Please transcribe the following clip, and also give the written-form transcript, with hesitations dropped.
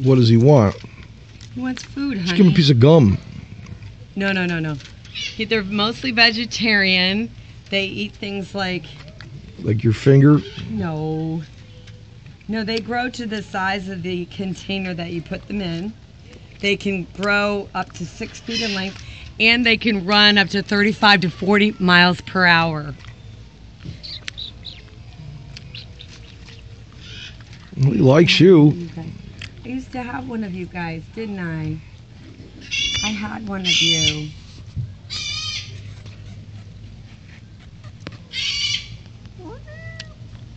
What does he want? He wants food, honey. Just give him a piece of gum. No. They're mostly vegetarian. They eat things like... Like your finger? No, they grow to the size of the container that you put them in. They can grow up to 6 feet in length, and they can run up to 35 to 40 miles per hour. Well, he likes you. I used to have one of you guys, didn't I? I had one of you.